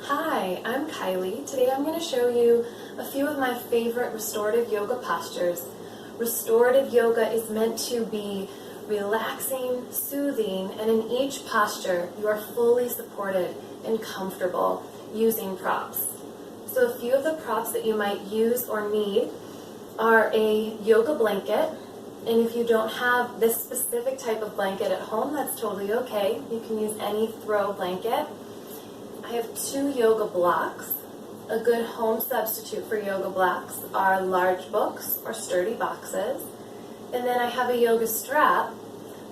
Hi, I'm Kylie. Today I'm going to show you a few of my favorite restorative yoga postures. Restorative yoga is meant to be relaxing, soothing, and in each posture you are fully supported and comfortable using props. So a few of the props that you might use or need are a yoga blanket, and if you don't have this specific type of blanket at home, that's totally okay. You can use any throw blanket. I have 2 yoga blocks. A good home substitute for yoga blocks are large books or sturdy boxes. And then I have a yoga strap.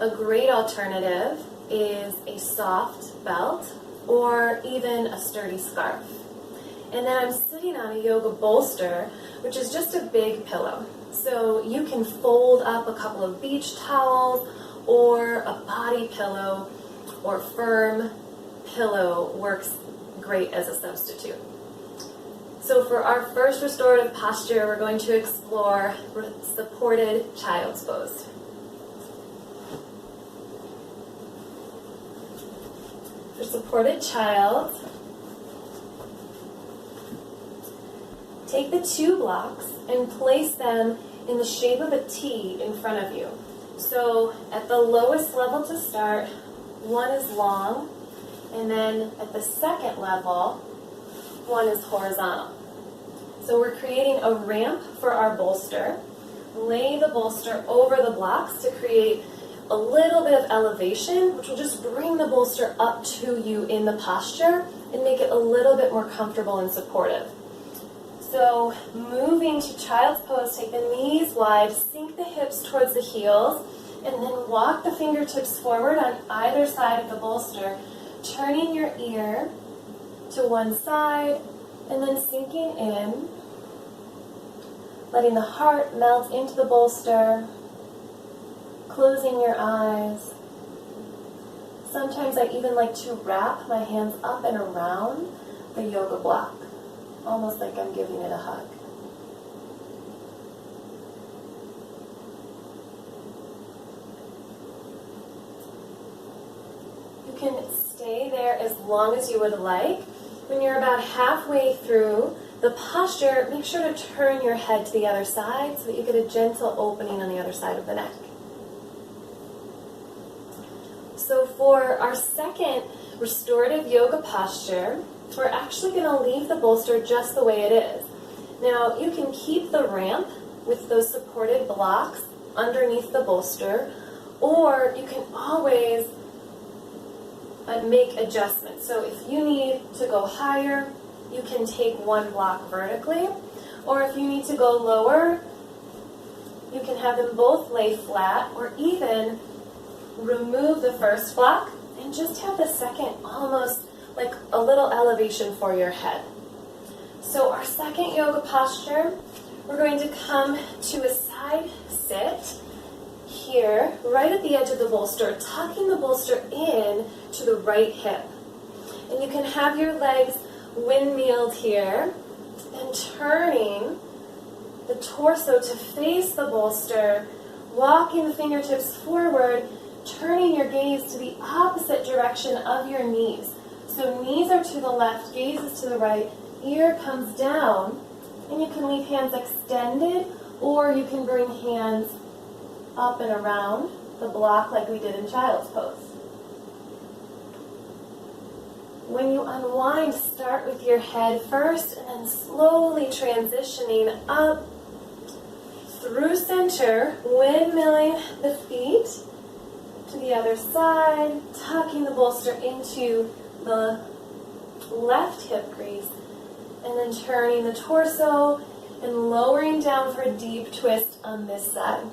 A great alternative is a soft belt or even a sturdy scarf. And then I'm sitting on a yoga bolster, which is just a big pillow. So you can fold up a couple of beach towels or a body pillow or firm pillow works great as a substitute. So for our first restorative posture, we're going to explore supported child's pose. For supported child, take the 2 blocks and place them in the shape of a T in front of you. So at the lowest level to start, one is long, and then at the second level, one is horizontal. So we're creating a ramp for our bolster. Lay the bolster over the blocks to create a little bit of elevation, which will just bring the bolster up to you in the posture and make it a little bit more comfortable and supportive. So moving to child's pose, take the knees wide, sink the hips towards the heels, and then walk the fingertips forward on either side of the bolster, turning your ear to one side and then sinking in, letting the heart melt into the bolster, closing your eyes. Sometimes I even like to wrap my hands up and around the yoga block, almost like I'm giving it a hug. You can stay there as long as you would like. When you're about halfway through the posture, make sure to turn your head to the other side so that you get a gentle opening on the other side of the neck. So for our second restorative yoga posture, we're actually going to leave the bolster just the way it is. Now, you can keep the ramp with those supported blocks underneath the bolster, or you can always make adjustments. So if you need to go higher, you can take one block vertically, or if you need to go lower, you can have them both lay flat, or even remove the first block and just have the second almost like a little elevation for your head. So our second yoga posture, we're going to come to a side sit here, right at the edge of the bolster, tucking the bolster in to the right hip. And you can have your legs windmilled here and turning the torso to face the bolster, walking the fingertips forward, turning your gaze to the opposite direction of your knees. So knees are to the left, gaze is to the right, ear comes down, and you can leave hands extended, or you can bring hands up and around the block like we did in child's pose. When you unwind, start with your head first and then slowly transitioning up through center, windmilling the feet to the other side, tucking the bolster into the left hip crease, and then turning the torso and lowering down for a deep twist on this side.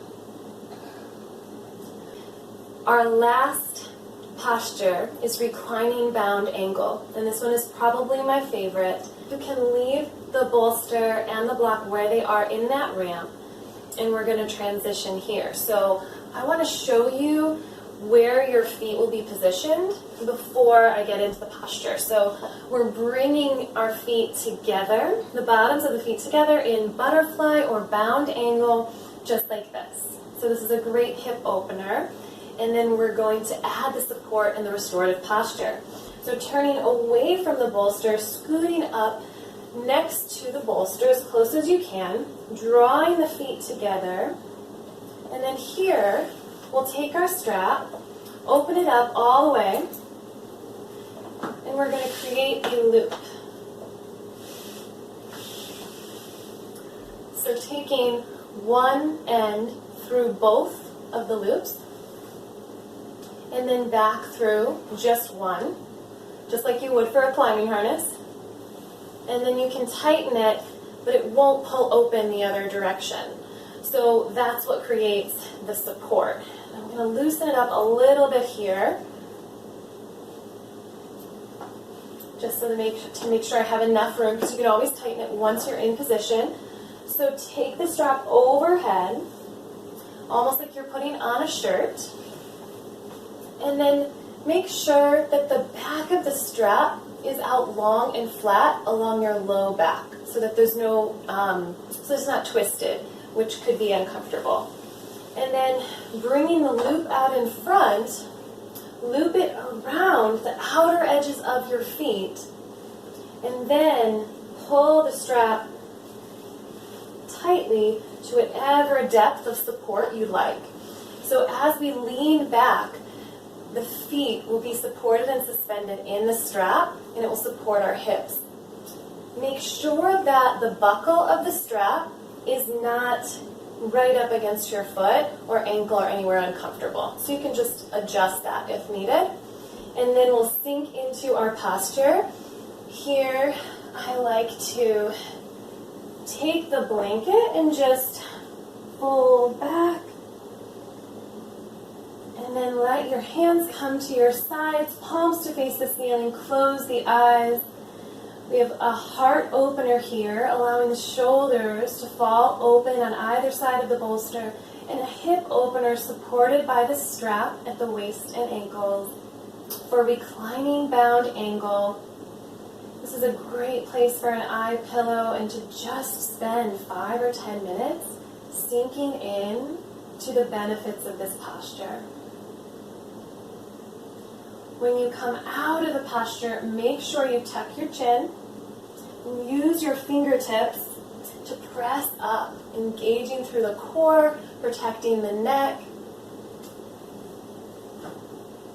Our last posture is reclining bound angle, and this one is probably my favorite. You can leave the bolster and the block where they are in that ramp, and we're going to transition here. So I want to show you where your feet will be positioned before I get into the posture. So we're bringing our feet together, the bottoms of the feet together in butterfly or bound angle, just like this. So this is a great hip opener. And then we're going to add the support and the restorative posture. So So turning away from the bolster, scooting up next to the bolster as close as you can, drawing the feet together, and then here we'll take our strap, open it up all the way, and we're going to create a loop. So taking one end through both of the loops, and then back through just one, just like you would for a climbing harness. And then you can tighten it, but it won't pull open the other direction. So that's what creates the support. I'm going to loosen it up a little bit here, just so to make sure I have enough room, because you can always tighten it once you're in position. So take the strap overhead, almost like you're putting on a shirt, and then make sure that the back of the strap is out long and flat along your low back, so that there's no, so it's not twisted, which could be uncomfortable. And then bringing the loop out in front, loop it around the outer edges of your feet, and then pull the strap tightly to whatever depth of support you like. So as we lean back, the feet will be supported and suspended in the strap, and it will support our hips. Make sure that the buckle of the strap is not right up against your foot or ankle or anywhere uncomfortable. So you can just adjust that if needed. And then we'll sink into our posture. Here, I like to take the blanket and just fold back. And then let your hands come to your sides, palms to face the ceiling, close the eyes. We have a heart opener here, allowing the shoulders to fall open on either side of the bolster, and a hip opener supported by the strap at the waist and ankles for reclining bound angle. This is a great place for an eye pillow and to just spend 5 or 10 minutes sinking in to the benefits of this posture. When you come out of the posture, make sure you tuck your chin and use your fingertips to press up, engaging through the core, protecting the neck.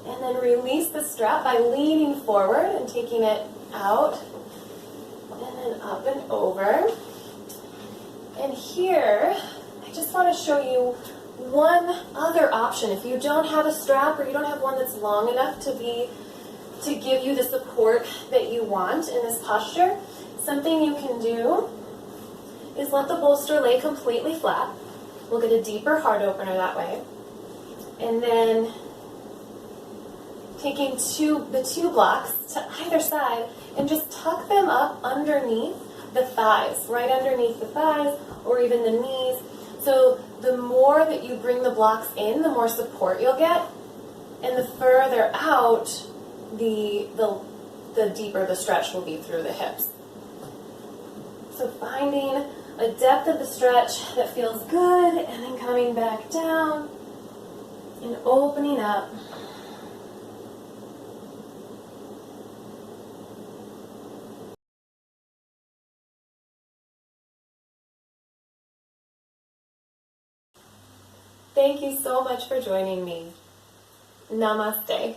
And then release the strap by leaning forward and taking it out, and then up and over. And here, I just want to show you one other option. If you don't have a strap or you don't have one that's long enough to give you the support that you want in this posture, something you can do is let the bolster lay completely flat. We'll get a deeper heart opener that way. And then taking the two blocks to either side and just tuck them up underneath the thighs, right underneath the thighs or even the knees. So the more that you bring the blocks in, the more support you'll get, and the further out, the deeper the stretch will be through the hips. So finding a depth of the stretch that feels good, and then coming back down and opening up. Thank you so much for joining me. Namaste.